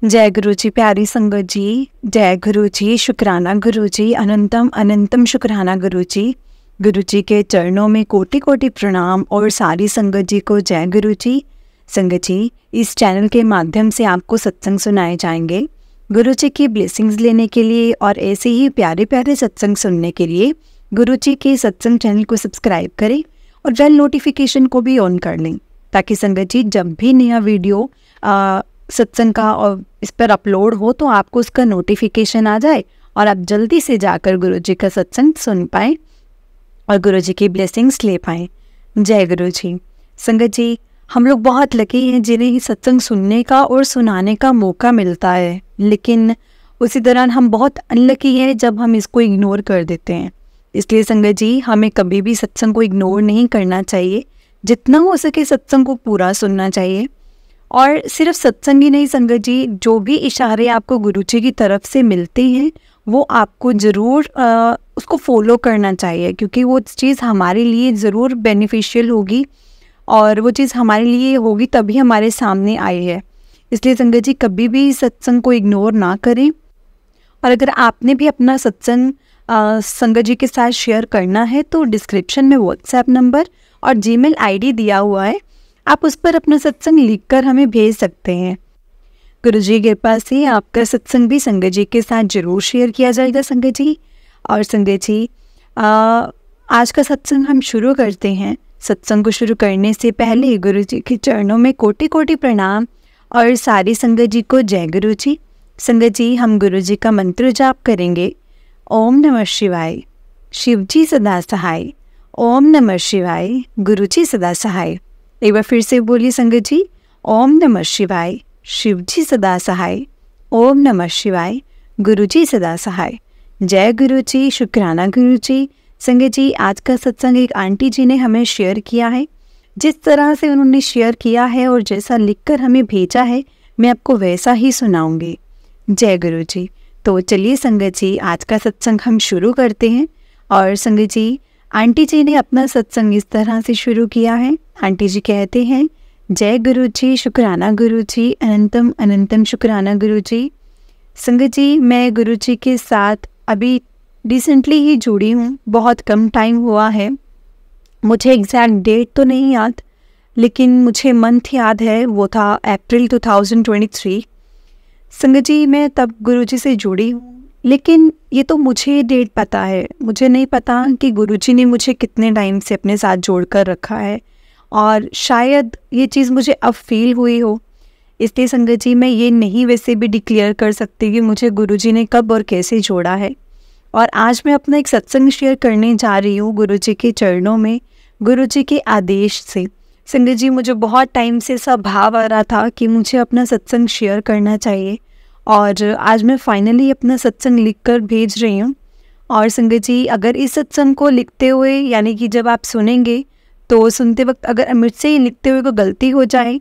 जय गुरु जी, प्यारी संगत जी। जय गुरु जी, शुक्राना गुरु जी, अनंतम अनंतम शुक्राना गुरु जी। गुरु जी के चरणों में कोटि कोटि प्रणाम और सारी संगत जी को जय गुरु जी। संगत जी, इस चैनल के माध्यम से आपको सत्संग सुनाए जाएंगे। गुरु जी की ब्लेसिंग्स लेने के लिए और ऐसे ही प्यारे प्यारे सत्संग सुनने के लिए गुरु जी के सत्संग चैनल को सब्सक्राइब करें और बेल नोटिफिकेशन को भी ऑन कर लें, ताकि संगत जी जब भी नया वीडियो सत्संग का और इस पर अपलोड हो तो आपको उसका नोटिफिकेशन आ जाए और आप जल्दी से जाकर गुरु जी का सत्संग सुन पाएँ और गुरु जी की ब्लेसिंग्स ले पाएँ। जय गुरु जी। संगत जी, हम लोग बहुत लकी हैं जिन्हें सत्संग सुनने का और सुनाने का मौका मिलता है, लेकिन उसी दौरान हम बहुत अनलकी हैं जब हम इसको इग्नोर कर देते हैं। इसलिए संगत जी, हमें कभी भी सत्संग को इग्नोर नहीं करना चाहिए, जितना हो सके सत्संग को पूरा सुनना चाहिए। और सिर्फ सत्संग ही नहीं संगत जी, जो भी इशारे आपको गुरु जी की तरफ से मिलते हैं वो आपको ज़रूर उसको फॉलो करना चाहिए, क्योंकि वो चीज़ हमारे लिए ज़रूर बेनिफिशियल होगी और वो चीज़ हमारे लिए होगी तभी हमारे सामने आई है। इसलिए संगत जी, कभी भी सत्संग को इग्नोर ना करें। और अगर आपने भी अपना सत्संग संगत जी के साथ शेयर करना है तो डिस्क्रिप्शन में व्हाट्सएप नंबर और जीमेल आईडी दिया हुआ है, आप उस पर अपना सत्संग लिखकर हमें भेज सकते हैं। गुरु जी के पास से आपका सत्संग भी संगत जी के साथ जरूर शेयर किया जाएगा संगत जी। और संगत जी, आज का सत्संग हम शुरू करते हैं। सत्संग को शुरू करने से पहले गुरु जी के चरणों में कोटि कोटि प्रणाम और सारी संगत जी को जय गुरु जी। संगत जी, हम गुरु जी का मंत्र जाप करेंगे। ओम नमः शिवाय, शिव जी सदा सहाय। ओम नमः शिवाय, गुरु जी सदा सहाय। एक बार फिर से बोलिए संगत जी, ओम नमः शिवाय, शिव जी सदा सहाय। ओम नमः शिवाय, गुरु जी सदा सहाय। जय गुरु जी, शुक्राना गुरु जी। संगत जी, आज का सत्संग एक आंटी जी ने हमें शेयर किया है। जिस तरह से उन्होंने शेयर किया है और जैसा लिखकर हमें भेजा है, मैं आपको वैसा ही सुनाऊंगी। जय गुरु जी। तो चलिए संगत जी, आज का सत्संग हम शुरू करते हैं। और संगत जी, आंटी जी ने अपना सत्संग इस तरह से शुरू किया है। आंटी जी कहते हैं, जय गुरु जी, शुक्राना गुरु जी, अनंतम अनंतम शुक्राना गुरु जी। संगत जी, मैं गुरु जी के साथ अभी रिसेंटली ही जुड़ी हूँ, बहुत कम टाइम हुआ है। मुझे एग्जैक्ट डेट तो नहीं याद, लेकिन मुझे मंथ याद है, वो था अप्रैल 2023। संगत जी, मैं तब गुरु जी से जुड़ी हूँ, लेकिन ये तो मुझे डेट पता है, मुझे नहीं पता कि गुरुजी ने मुझे कितने टाइम से अपने साथ जोड़कर रखा है और शायद ये चीज़ मुझे अब फील हुई हो। इसलिए संगत जी, मैं ये नहीं वैसे भी डिक्लेयर कर सकती कि मुझे गुरुजी ने कब और कैसे जोड़ा है। और आज मैं अपना एक सत्संग शेयर करने जा रही हूँ गुरुजी के चरणों में, गुरुजी के आदेश से। संगत जी, मुझे बहुत टाइम से ऐसा भाव आ रहा था कि मुझे अपना सत्संग शेयर करना चाहिए और आज मैं फाइनली अपना सत्संग लिखकर भेज रही हूँ। और संगत जी, अगर इस सत्संग को लिखते हुए, यानी कि जब आप सुनेंगे तो सुनते वक्त अगर मुझसे ही लिखते हुए कोई गलती हो जाए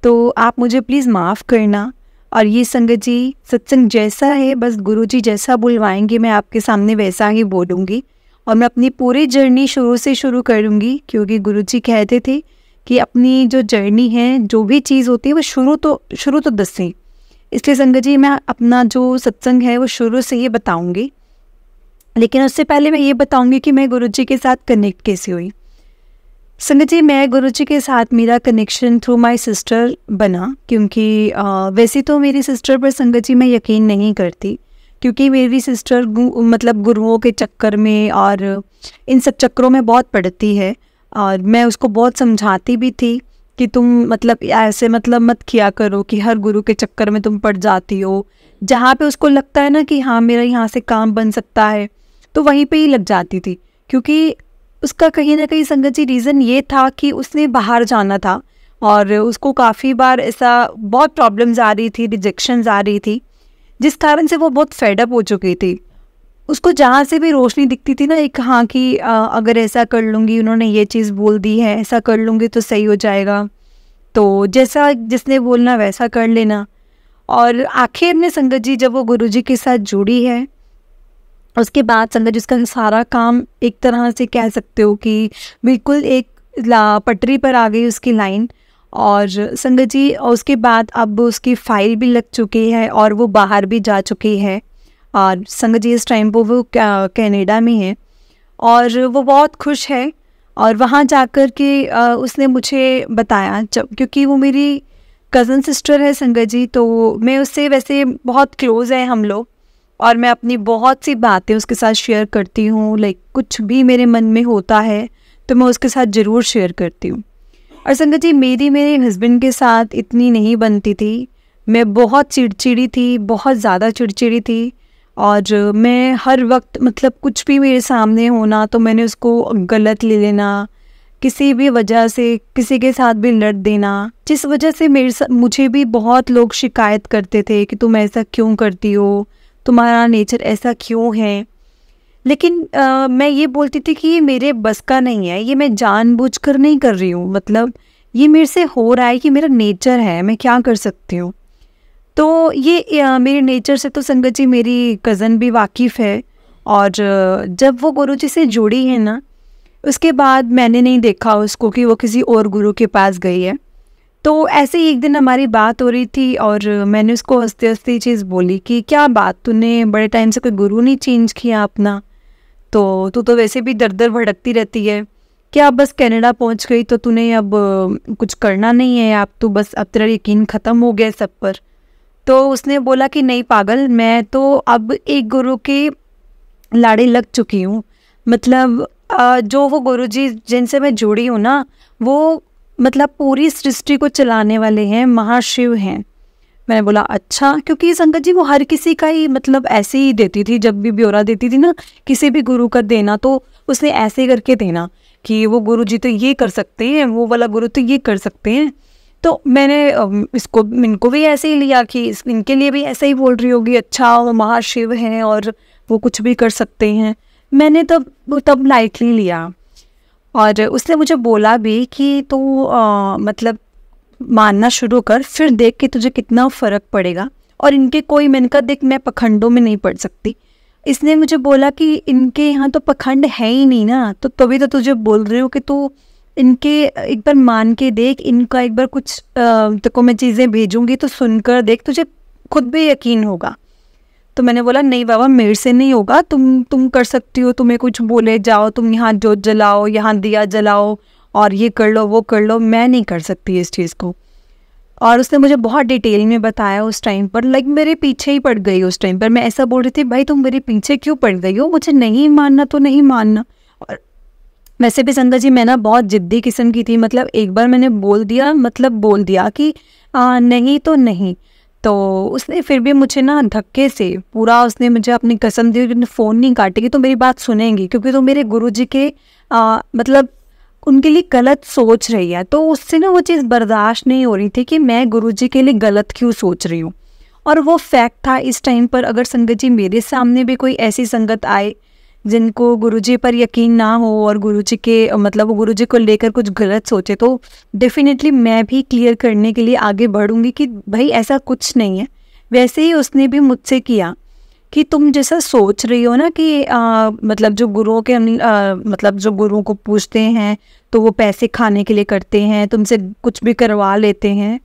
तो आप मुझे प्लीज़ माफ़ करना। और ये संगत जी, सत्संग जैसा है, बस गुरु जी जैसा बुलवाएंगे मैं आपके सामने वैसा ही बोलूँगी और मैं अपनी पूरी जर्नी शुरू से शुरू करूँगी, क्योंकि गुरु जी कहते थे कि अपनी जो जर्नी है, जो भी चीज़ होती है वो शुरू तो दसें। इसलिए संगत जी, मैं अपना जो सत्संग है वो शुरू से ही बताऊंगी, लेकिन उससे पहले मैं ये बताऊंगी कि मैं गुरुजी के साथ कनेक्ट कैसे हुई। संगत जी, मैं गुरुजी के साथ मेरा कनेक्शन थ्रू माय सिस्टर बना, क्योंकि वैसे तो मेरी सिस्टर पर संगत जी मैं यकीन नहीं करती, क्योंकि मेरी सिस्टर मतलब गुरुओं के चक्कर में और इन सब चक्करों में बहुत पड़ती है। और मैं उसको बहुत समझाती भी थी कि तुम मतलब ऐसे मतलब मत किया करो कि हर गुरु के चक्कर में तुम पड़ जाती हो। जहाँ पे उसको लगता है ना कि हाँ मेरा यहाँ से काम बन सकता है, तो वहीं पे ही लग जाती थी, क्योंकि उसका कहीं ना कहीं संगत जी रीज़न ये था कि उसने बाहर जाना था और उसको काफ़ी बार ऐसा बहुत प्रॉब्लम्स आ रही थी, रिजेक्शंस आ रही थी, जिस कारण से वो बहुत फेडअप हो चुकी थी। उसको जहाँ से भी रोशनी दिखती थी ना, एक हाँ कि अगर ऐसा कर लूँगी, उन्होंने ये चीज़ बोल दी है, ऐसा कर लूँगी तो सही हो जाएगा, तो जैसा जिसने बोलना वैसा कर लेना। और आखिर में संगत जी, जब वो गुरुजी के साथ जुड़ी है, उसके बाद संगत जी उसका सारा काम एक तरह से कह सकते हो कि बिल्कुल एक पटरी पर आ गई उसकी लाइन। और संगत जी उसके बाद अब उसकी फ़ाइल भी लग चुकी है और वो बाहर भी जा चुकी है। और संगत जी इस टाइम पर वो कनाडा में है और वो बहुत खुश है। और वहाँ जाकर के उसने मुझे बताया, जब क्योंकि वो मेरी कज़न सिस्टर है संगत जी, तो मैं उससे वैसे बहुत क्लोज़ है हम लोग, और मैं अपनी बहुत सी बातें उसके साथ शेयर करती हूँ। लाइक कुछ भी मेरे मन में होता है तो मैं उसके साथ ज़रूर शेयर करती हूँ। और संगत जी मेरी मेरे हस्बैंड के साथ इतनी नहीं बनती थी। मैं बहुत चिड़चिड़ी थी, बहुत ज़्यादा चिड़चिड़ी थी। और मैं हर वक्त मतलब कुछ भी मेरे सामने होना तो मैंने उसको गलत ले लेना, किसी भी वजह से किसी के साथ भी लड़ देना, जिस वजह से मुझे भी बहुत लोग शिकायत करते थे कि तुम ऐसा क्यों करती हो, तुम्हारा नेचर ऐसा क्यों है। लेकिन मैं ये बोलती थी कि ये मेरे बस का नहीं है, ये मैं जानबूझकर नहीं कर रही हूँ, मतलब ये मेरे से हो रहा है कि मेरा नेचर है, मैं क्या कर सकती हूँ। तो ये मेरे नेचर से तो संगत जी मेरी कज़न भी वाकिफ़ है। और जब वो गुरुजी से जुड़ी है ना, उसके बाद मैंने नहीं देखा उसको कि वो किसी और गुरु के पास गई है। तो ऐसे ही एक दिन हमारी बात हो रही थी और मैंने उसको हंसते हंसते चीज़ बोली कि क्या बात, तूने बड़े टाइम से कोई गुरु नहीं चेंज किया अपना, तो तू तो वैसे भी दर दर भटकती रहती है, क्या बस कनाडा पहुंच गई तो तूने अब कुछ करना नहीं है, अब तो बस अब तेरा यकीन ख़त्म हो गया सब पर। तो उसने बोला कि नहीं पागल, मैं तो अब एक गुरु के लाड़े लग चुकी हूँ। मतलब जो वो गुरुजी जिनसे मैं जुड़ी हूँ ना, वो मतलब पूरी सृष्टि को चलाने वाले हैं, महाशिव हैं। मैंने बोला अच्छा, क्योंकि संगत जी वो हर किसी का ही मतलब ऐसे ही देती थी, जब भी ब्यौरा देती थी ना किसी भी गुरु का देना तो उसने ऐसे करके देना कि वो गुरु जी तो ये कर सकते हैं, वो वाला गुरु तो ये कर सकते हैं। तो मैंने इनको भी ऐसे ही लिया कि इनके लिए भी ऐसे ही बोल रही होगी, अच्छा वो महाशिव हैं और वो कुछ भी कर सकते हैं। मैंने तब लाइटली लिया। और उसने मुझे बोला भी कि तू मतलब मानना शुरू कर, फिर देख कि तुझे कितना फ़र्क पड़ेगा। और इनके कोई, मैंने कहा देख मैं पखंडों में नहीं पड़ सकती। इसने मुझे बोला कि इनके यहाँ तो पखंड है ही नहीं ना, तो तभी तो तुझे बोल रही हूँ कि तू इनके एक बार मान के देख, इनका एक बार कुछ तेको मैं चीज़ें भेजूँगी तो सुनकर देख, तुझे खुद भी यकीन होगा। तो मैंने बोला नहीं बाबा मेरे से नहीं होगा, तुम कर सकती हो, तुम्हें कुछ बोले जाओ, तुम यहाँ जोत जलाओ, यहाँ दिया जलाओ और ये कर लो वो कर लो, मैं नहीं कर सकती इस चीज़ को। और उसने मुझे बहुत डिटेल में बताया उस टाइम पर, लाइक मेरे पीछे ही पड़ गई उस टाइम पर। मैं ऐसा बोल रही थी भाई तुम मेरे पीछे क्यों पड़ गई हो, मुझे नहीं मानना तो नहीं मानना। और वैसे भी संगत जी मैं ना बहुत ज़िद्दी किस्म की थी, मतलब एक बार मैंने बोल दिया मतलब बोल दिया कि नहीं तो नहीं। तो उसने फिर भी मुझे ना धक्के से पूरा, उसने मुझे अपनी कसम दी कि फ़ोन नहीं काटेगी तो मेरी बात सुनेंगी, क्योंकि तो मेरे गुरुजी के मतलब उनके लिए गलत सोच रही है। तो उससे ना वो चीज़ बर्दाश्त नहीं हो रही थी कि मैं गुरुजी के लिए गलत क्यों सोच रही हूँ। और वो फैक्ट था इस टाइम पर, अगर संगत जी मेरे सामने भी कोई ऐसी संगत आए जिनको गुरुजी पर यकीन ना हो और गुरुजी के मतलब वो गुरुजी को लेकर कुछ गलत सोचे, तो डेफिनेटली मैं भी क्लियर करने के लिए आगे बढ़ूंगी कि भाई ऐसा कुछ नहीं है। वैसे ही उसने भी मुझसे किया कि तुम जैसा सोच रही हो ना कि मतलब जो गुरुओं के मतलब जो गुरुओं को पूछते हैं तो वो पैसे खाने के लिए करते हैं, तुमसे कुछ भी करवा लेते हैं।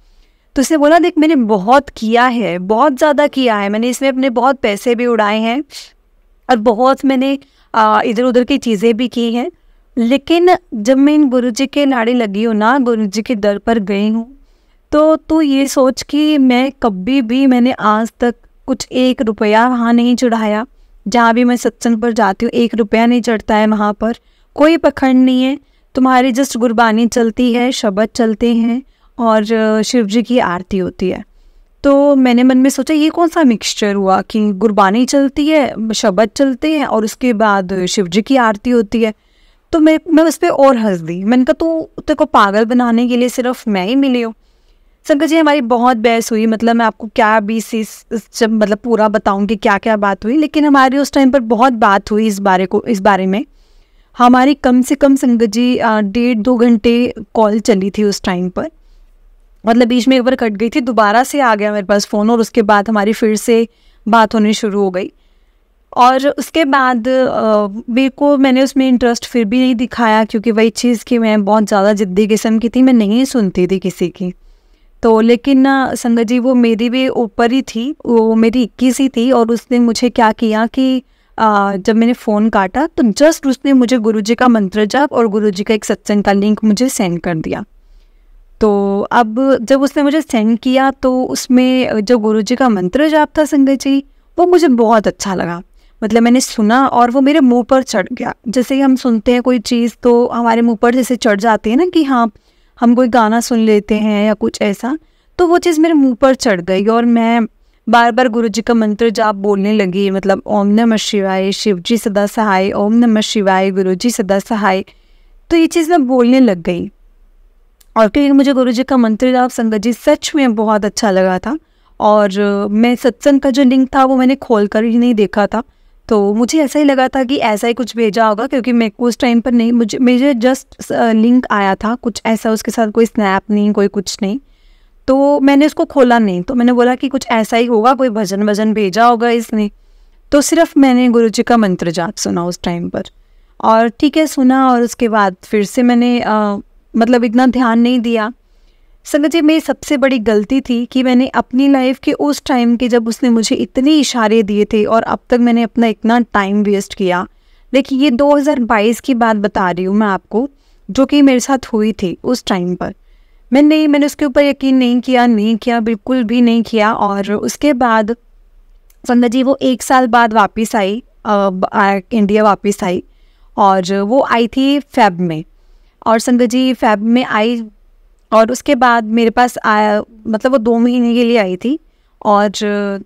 तो उसने बोला देख मैंने बहुत किया है, बहुत ज़्यादा किया है, मैंने इसमें अपने बहुत पैसे भी उड़ाए हैं और बहुत मैंने इधर उधर की चीज़ें भी की हैं। लेकिन जब मैं इन गुरुजी के लाड़े लगी हूँ ना, गुरुजी के दर पर गई हूँ, तो तू ये सोच कि मैं कभी भी मैंने आज तक कुछ 1 रुपया वहाँ नहीं चढ़ाया। जहाँ भी मैं सत्संग पर जाती हूँ 1 रुपया नहीं चढ़ता है वहाँ पर, कोई पखंड नहीं है। तुम्हारी जस्ट गुरबानी चलती है, शब्द चलते हैं और शिव जी की आरती होती है। तो मैंने मन में सोचा ये कौन सा मिक्सचर हुआ कि गुरबानी चलती है, शब्द चलते हैं और उसके बाद शिव जी की आरती होती है। तो मैं उस पर और हंस दी। मैंने कहा तू तेरे को पागल बनाने के लिए सिर्फ मैं ही मिली हूँ। संगत जी हमारी बहुत बहस हुई, मतलब मैं आपको क्या भी जब मतलब पूरा बताऊंगी क्या क्या बात हुई, लेकिन हमारी उस टाइम पर बहुत बात हुई इस बारे में। हमारी कम से कम संगत जी 1.5-2 घंटे कॉल चली थी उस टाइम पर। मतलब बीच में एक बार कट गई थी, दोबारा से आ गया मेरे पास फ़ोन और उसके बाद हमारी फिर से बात होनी शुरू हो गई। और उसके बाद मेरे को मैंने उसमें इंटरेस्ट फिर भी नहीं दिखाया, क्योंकि वही चीज़ कि मैं बहुत ज़्यादा ज़िद्दी किस्म की थी, मैं नहीं सुनती थी किसी की। तो लेकिन ना संगत जी वो मेरी भी ऊपर ही थी, वो मेरी 21 ही थी, और उसने मुझे क्या किया कि जब मैंने फ़ोन काटा तो जस्ट उसने मुझे गुरुजी का मंत्र जाप और गुरुजी का एक सत्संग का लिंक मुझे सेंड कर दिया। तो अब जब उसने मुझे सेंड किया तो उसमें जो गुरुजी का मंत्र जाप था संगत जी, वो मुझे बहुत अच्छा लगा। मतलब मैंने सुना और वो मेरे मुंह पर चढ़ गया। जैसे ही हम सुनते हैं कोई चीज़ तो हमारे मुंह पर जैसे चढ़ जाती है ना, कि हाँ हम कोई गाना सुन लेते हैं या कुछ ऐसा, तो वो चीज़ मेरे मुंह पर चढ़ गई और मैं बार बार गुरुजी का मंत्र जाप बोलने लगी। मतलब ओम नमः शिवाय, शिव जी सदा सहाय, ओम नमः शिवाय, गुरुजी सदा सहाय। तो ये चीज़ मैं बोलने लग गई। और फिर मुझे गुरुजी का मंत्र जाप संगत जी सच में बहुत अच्छा लगा था। और मैं सत्संग का जो लिंक था वो मैंने खोल कर ही नहीं देखा था, तो मुझे ऐसा ही लगा था कि ऐसा ही कुछ भेजा होगा, क्योंकि मेरे को उस टाइम पर नहीं, मुझे जस्ट लिंक आया था कुछ ऐसा, उसके साथ कोई स्नैप नहीं, कोई कुछ नहीं। तो मैंने उसको खोला नहीं, तो मैंने बोला कि कुछ ऐसा ही होगा, कोई भजन भेजा होगा इसने। तो सिर्फ मैंने गुरुजी का मंत्र जाप सुना उस टाइम पर, और ठीक है सुना, और उसके बाद फिर से मैंने मतलब इतना ध्यान नहीं दिया। संगत जी मेरी सबसे बड़ी गलती थी कि मैंने अपनी लाइफ के उस टाइम के, जब उसने मुझे इतने इशारे दिए थे और अब तक मैंने अपना इतना टाइम वेस्ट किया। लेकिन ये 2022 की बात बता रही हूँ मैं आपको, जो कि मेरे साथ हुई थी उस टाइम पर। मैंने उसके ऊपर यकीन नहीं किया, बिल्कुल भी नहीं किया। और उसके बाद संगत जी वो 1 साल बाद वापस आई, इंडिया वापस आई, और वो आई थी फेब में। और संगत जी फेब में आई और उसके बाद मेरे पास आया, मतलब वो 2 महीने के लिए आई थी। और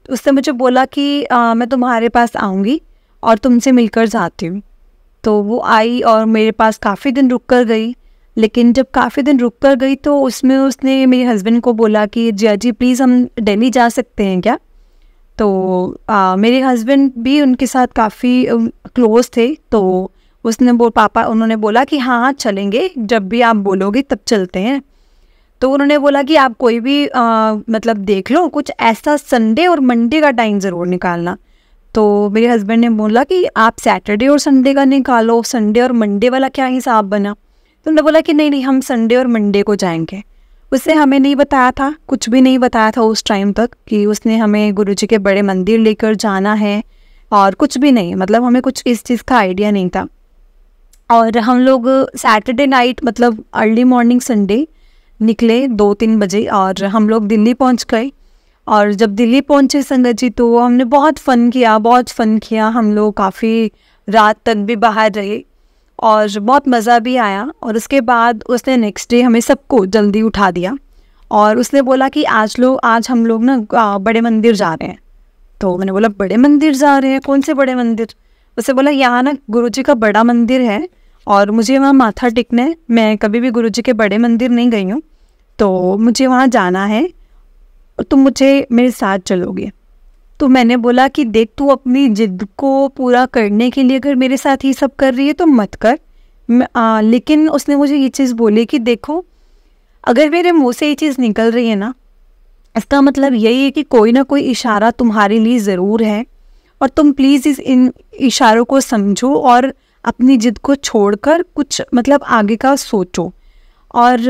उसने मुझे बोला कि मैं तुम्हारे पास आऊँगी और तुमसे मिलकर जाती हूँ। तो वो आई और मेरे पास काफ़ी दिन रुक कर गई। लेकिन जब काफ़ी दिन रुक कर गई तो उसमें उसने मेरे हस्बैंड को बोला कि जिया जी प्लीज़ हम दिल्ली जा सकते हैं क्या। तो मेरे हस्बैंड भी उनके साथ काफ़ी क्लोज थे, तो उसने उन्होंने बोला कि हाँ हाँ चलेंगे, जब भी आप बोलोगे तब चलते हैं। तो उन्होंने बोला कि आप कोई भी मतलब देख लो, कुछ ऐसा संडे और मंडे का टाइम ज़रूर निकालना। तो मेरे हस्बैंड ने बोला कि आप सैटरडे और संडे का निकालो, संडे और मंडे वाला क्या हिसाब बना। तो उन्होंने बोला कि नहीं हम संडे और मंडे को जाएंगे। उसने हमें नहीं बताया था, कुछ भी नहीं बताया था उस टाइम तक, कि उसने हमें गुरुजी के बड़े मंदिर लेकर जाना है, और कुछ भी नहीं, मतलब हमें कुछ इस चीज़ का आइडिया नहीं था। और हम लोग सैटरडे नाइट, मतलब अर्ली मॉर्निंग संडे निकले 2-3 बजे, और हम लोग दिल्ली पहुंच गए। और जब दिल्ली पहुंचे संगत जी तो हमने बहुत फ़न किया। हम लोग काफ़ी रात तक भी बाहर रहे और बहुत मज़ा भी आया। और उसके बाद उसने नेक्स्ट डे हमें सबको जल्दी उठा दिया और उसने बोला कि आज हम लोग ना बड़े मंदिर जा रहे हैं। तो मैंने बोला बड़े मंदिर जा रहे हैं, कौन से बड़े मंदिर। उसने बोला यहाँ ना गुरुजी का बड़ा मंदिर है और मुझे वहाँ माथा टेकना है। मैं कभी भी गुरुजी के बड़े मंदिर नहीं गई हूँ, तो मुझे वहाँ जाना है, तुम मुझे मेरे साथ चलोगे। तो मैंने बोला कि देख, तू अपनी जिद को पूरा करने के लिए अगर मेरे साथ ही सब कर रही है तो मत कर। लेकिन उसने मुझे ये चीज़ बोली कि देखो, अगर मेरे मुंह से ये चीज़ निकल रही है ना, इसका मतलब यही है कि कोई ना कोई इशारा तुम्हारे लिए ज़रूर है, और तुम प्लीज़ इन इशारों को समझो और अपनी जिद को छोड़कर कुछ मतलब आगे का सोचो। और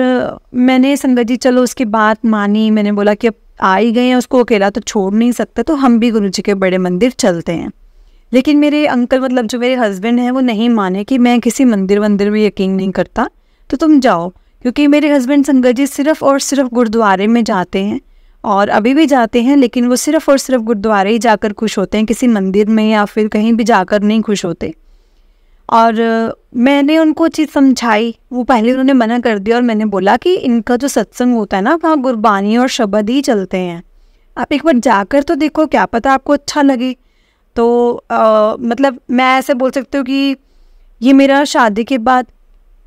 मैंने संगत जी चलो उसकी बात मानी। मैंने बोला कि अब आ ही गए हैं, उसको अकेला तो छोड़ नहीं सकते, तो हम भी गुरुजी के बड़े मंदिर चलते हैं। लेकिन मेरे अंकल, मतलब जो मेरे हस्बैंड हैं, वो नहीं माने कि मैं किसी मंदिर में यकीन नहीं करता, तो तुम जाओ। क्योंकि मेरे हस्बैंड संगत जी सिर्फ़ और सिर्फ गुरुद्वारे में जाते हैं और अभी भी जाते हैं, लेकिन वो सिर्फ़ और सिर्फ गुरुद्वारे ही जाकर खुश होते हैं, किसी मंदिर में या फिर कहीं भी जाकर नहीं खुश होते। और मैंने उनको चीज़ समझाई, वो पहले उन्होंने मना कर दिया, और मैंने बोला कि इनका जो सत्संग होता है ना, वहाँ गुरबानी और शब्द ही चलते हैं, आप एक बार जाकर तो देखो, क्या पता आपको अच्छा लगे। तो मतलब मैं ऐसे बोल सकती हूँ कि ये मेरा शादी के बाद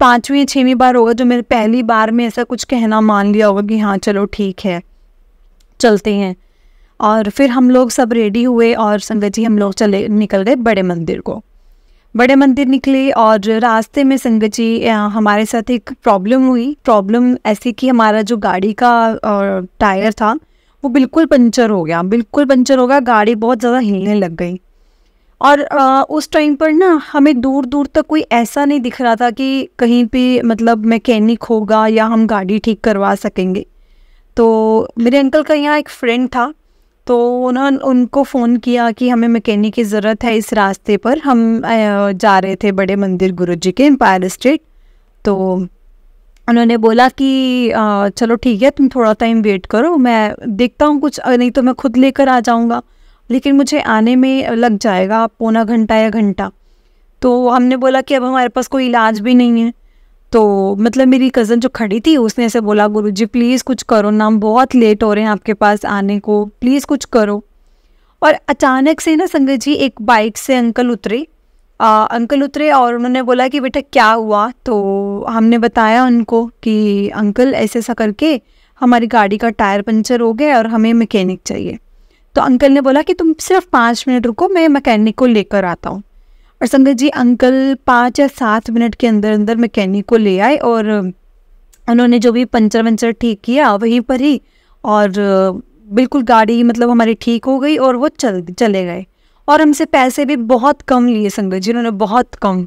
5वीं 6वीं बार होगा जो मेरे पहली बार में ऐसा कुछ कहना मान लिया होगा कि हाँ चलो ठीक है चलते हैं। और फिर हम लोग सब रेडी हुए और संगत जी हम लोग निकल गए बड़े मंदिर को। बड़े मंदिर निकले और रास्ते में संगत जी हमारे साथ एक प्रॉब्लम ऐसी कि हमारा जो गाड़ी का टायर था वो बिल्कुल पंचर हो गया। गाड़ी बहुत ज़्यादा हिलने लग गई। और उस टाइम पर ना हमें दूर दूर तक कोई ऐसा नहीं दिख रहा था कि कहीं पे मतलब मैकेनिक होगा या हम गाड़ी ठीक करवा सकेंगे। तो मेरे अंकल का यहाँ एक फ्रेंड था, तो उन्होंने उनको फ़ोन किया कि हमें मैकेनिक की ज़रूरत है इस रास्ते पर। हम जा रहे थे बड़े मंदिर गुरुजी के, एम्पायर स्टेट। तो उन्होंने बोला कि चलो ठीक है, तुम थोड़ा टाइम वेट करो, मैं देखता हूँ कुछ, नहीं तो मैं खुद लेकर आ जाऊँगा, लेकिन मुझे आने में लग जाएगा पौना घंटा या घंटा। तो हमने बोला कि अब हमारे पास कोई इलाज भी नहीं है। तो मतलब मेरी कज़न जो खड़ी थी उसने ऐसे बोला, गुरुजी प्लीज़ कुछ करो ना, हम बहुत लेट हो रहे हैं आपके पास आने को, प्लीज़ कुछ करो। और अचानक से ना संगत जी एक बाइक से अंकल उतरे। अंकल उतरे और उन्होंने बोला कि बेटा क्या हुआ। तो हमने बताया उनको कि अंकल ऐसे ऐसा करके हमारी गाड़ी का टायर पंचर हो गया और हमें मैकेनिक चाहिए। तो अंकल ने बोला कि तुम सिर्फ 5 मिनट रुको, मैं मैकेनिक को लेकर आता हूँ। और संगत जी अंकल 5 या 7 मिनट के अंदर अंदर मैकेनिक को ले आए और उन्होंने जो भी पंचर वंचर ठीक किया वहीं पर ही, और बिल्कुल गाड़ी मतलब हमारी ठीक हो गई और वो चले गए। और हमसे पैसे भी बहुत कम लिए संगत जी, उन्होंने बहुत कम।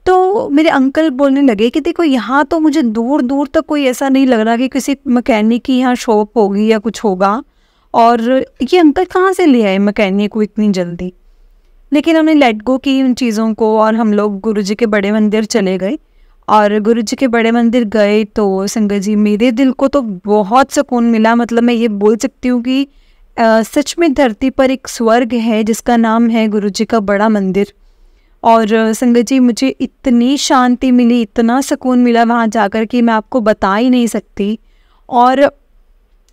तो मेरे अंकल बोलने लगे कि देखो यहाँ तो मुझे दूर दूर तक कोई ऐसा नहीं लग रहा कि किसी मैकेनिक की यहाँ शॉप होगी या कुछ होगा, और ये अंकल कहाँ से ले आए मैकेनिक को इतनी जल्दी। लेकिन हमने लेट गो की उन चीज़ों को और हम लोग गुरुजी के बड़े मंदिर चले गए। और गुरुजी के बड़े मंदिर गए तो संगत जी मेरे दिल को तो बहुत सुकून मिला। मतलब मैं ये बोल सकती हूँ कि सच में धरती पर एक स्वर्ग है जिसका नाम है गुरुजी का बड़ा मंदिर। और संगत जी मुझे इतनी शांति मिली, इतना सुकून मिला वहाँ जाकर कि मैं आपको बता ही नहीं सकती। और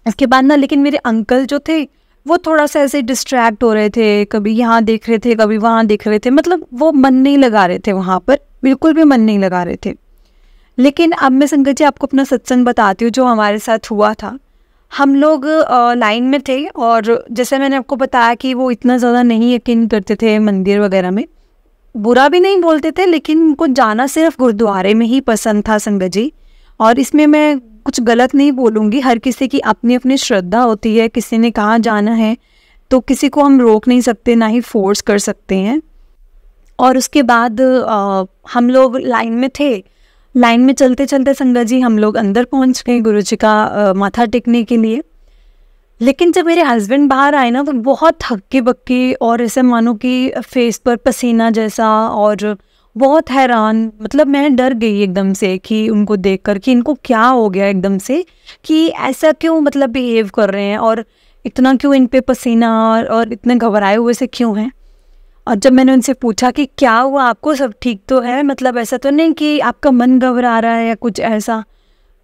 इसके बाद ना लेकिन मेरे अंकल जो थे वो थोड़ा सा ऐसे डिस्ट्रैक्ट हो रहे थे, कभी यहाँ देख रहे थे कभी वहाँ देख रहे थे, मतलब वो मन नहीं लगा रहे थे वहाँ पर, बिल्कुल भी मन नहीं लगा रहे थे। लेकिन अब मैं संगत जी आपको अपना सत्संग बताती हूँ जो हमारे साथ हुआ था। हम लोग लाइन में थे और जैसे मैंने आपको बताया कि वो इतना ज़्यादा नहीं यकीन करते थे मंदिर वगैरह में, बुरा भी नहीं बोलते थे, लेकिन उनको जाना सिर्फ गुरुद्वारे में ही पसंद था संगत जी। और इसमें मैं कुछ गलत नहीं बोलूँगी, हर किसी की अपनी अपनी श्रद्धा होती है, किसी ने कहाँ जाना है तो किसी को हम रोक नहीं सकते, ना ही फोर्स कर सकते हैं। और उसके बाद हम लोग लाइन में थे, लाइन में चलते चलते संगत जी हम लोग अंदर पहुँच गए गुरुजी का माथा टेकने के लिए। लेकिन जब मेरे हस्बैंड बाहर आए ना तो बहुत हक्के बक्के और ऐसे मानो कि फेस पर पसीना जैसा, और बहुत हैरान, मतलब मैं डर गई एकदम से कि उनको देखकर कि इनको क्या हो गया एकदम से, कि ऐसा क्यों मतलब बिहेव कर रहे हैं और इतना क्यों इन पे पसीना और इतने घबराए हुए से क्यों हैं। और जब मैंने उनसे पूछा कि क्या हुआ आपको, सब ठीक तो है, मतलब ऐसा तो नहीं कि आपका मन घबरा रहा है या कुछ ऐसा।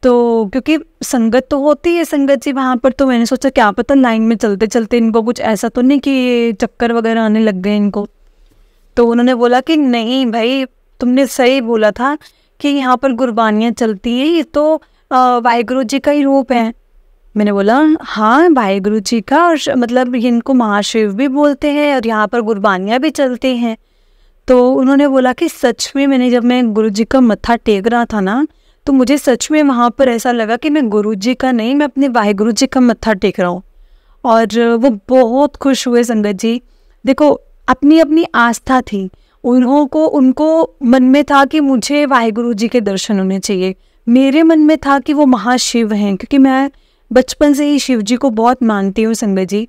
तो क्योंकि संगत तो होती है संगत जी वहाँ पर, तो मैंने सोचा क्या पता लाइन में चलते चलते इनको कुछ ऐसा तो नहीं कि चक्कर वगैरह आने लग गए इनको। तो उन्होंने बोला कि नहीं भाई, तुमने सही बोला था कि यहाँ पर गुरबानियाँ चलती है, ये तो वाहिगुरु जी का ही रूप है। मैंने बोला हाँ वाहिगुरु जी का, और मतलब इनको महाशिव भी बोलते हैं और यहाँ पर गुरबानियाँ भी चलती हैं। तो उन्होंने बोला कि सच में मैंने जब मैं गुरु जी का मत्था टेक रहा था ना, तो मुझे सच में वहाँ पर ऐसा लगा कि मैं गुरु जी का नहीं, मैं अपने वाहिगुरु जी का मत्था टेक रहा हूँ। और वो बहुत खुश हुए संगत जी। देखो अपनी अपनी आस्था थी, उनको मन में था कि मुझे वाहिगुरु जी के दर्शन होने चाहिए, मेरे मन में था कि वो महाशिव हैं, क्योंकि मैं बचपन से ही शिव जी को बहुत मानती हूँ संगत जी।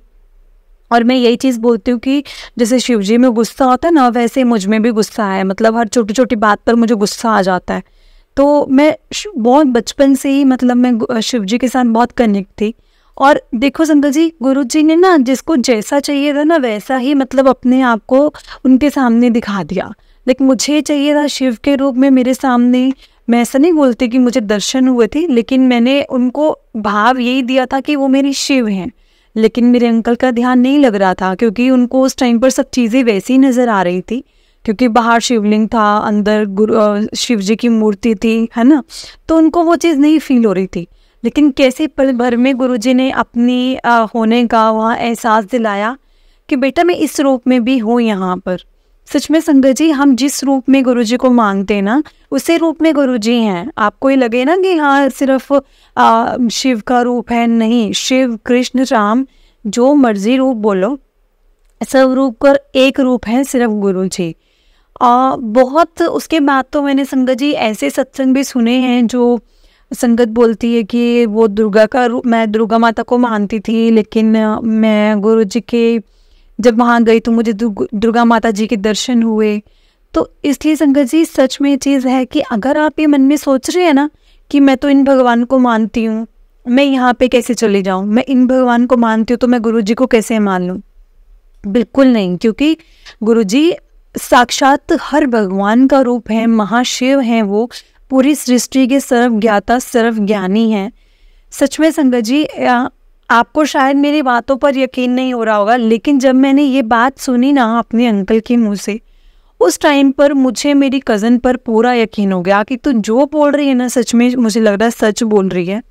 और मैं यही चीज़ बोलती हूँ कि जैसे शिव जी में गुस्सा होता है ना, वैसे मुझ में भी गुस्सा है, मतलब हर छोटी छोटी बात पर मुझे गुस्सा आ जाता है। तो मैं बहुत बचपन से ही मतलब मैं शिव जी के साथ बहुत कनेक्ट थी। और देखो संगत जी, गुरु जी ने ना जिसको जैसा चाहिए था ना वैसा ही मतलब अपने आप को उनके सामने दिखा दिया। लेकिन मुझे चाहिए था शिव के रूप में मेरे सामने। मैं ऐसा नहीं बोलती कि मुझे दर्शन हुए थे, लेकिन मैंने उनको भाव यही दिया था कि वो मेरी शिव हैं। लेकिन मेरे अंकल का ध्यान नहीं लग रहा था, क्योंकि उनको उस टाइम पर सब चीज़ें वैसी नज़र आ रही थी, क्योंकि बाहर शिवलिंग था, अंदर शिव जी की मूर्ति थी, है ना। तो उनको वो चीज़ नहीं फील हो रही थी। लेकिन कैसे पल भर में गुरुजी ने अपनी होने का वहाँ एहसास दिलाया कि बेटा मैं इस रूप में भी हूँ यहाँ पर। सच में संगत जी, हम जिस रूप में गुरुजी को मांगते हैं ना, उसी रूप में गुरुजी हैं। आपको ये लगे ना कि हाँ सिर्फ शिव का रूप है, नहीं, शिव कृष्ण राम जो मर्जी रूप बोलो, सब रूप कर एक रूप है सिर्फ गुरु जी। बहुत उसके बाद तो मैंने संगत जी ऐसे सत्संग भी सुने हैं जो संगत बोलती है कि वो दुर्गा का रूप, मैं दुर्गा माता को मानती थी लेकिन मैं गुरु जी के जब वहाँ गई तो मुझे दुर्गा माता जी के दर्शन हुए। तो इसलिए संगत जी सच में ये चीज़ है कि अगर आप ये मन में सोच रहे हैं ना कि मैं तो इन भगवान को मानती हूँ, मैं यहाँ पे कैसे चली जाऊँ, मैं इन भगवान को मानती हूँ तो मैं गुरु जी को कैसे मान लूँ, बिल्कुल नहीं। क्योंकि गुरु जी साक्षात हर भगवान का रूप है, महाशिव हैं, वो पूरी सृष्टि के सर्व ज्ञाता सर्व ज्ञानी हैं। सच में संगत जी आपको शायद मेरी बातों पर यकीन नहीं हो रहा होगा, लेकिन जब मैंने ये बात सुनी ना अपने अंकल के मुंह से, उस टाइम पर मुझे मेरी कज़न पर पूरा यकीन हो गया कि तू जो बोल रही है ना सच में मुझे लग रहा है सच बोल रही है।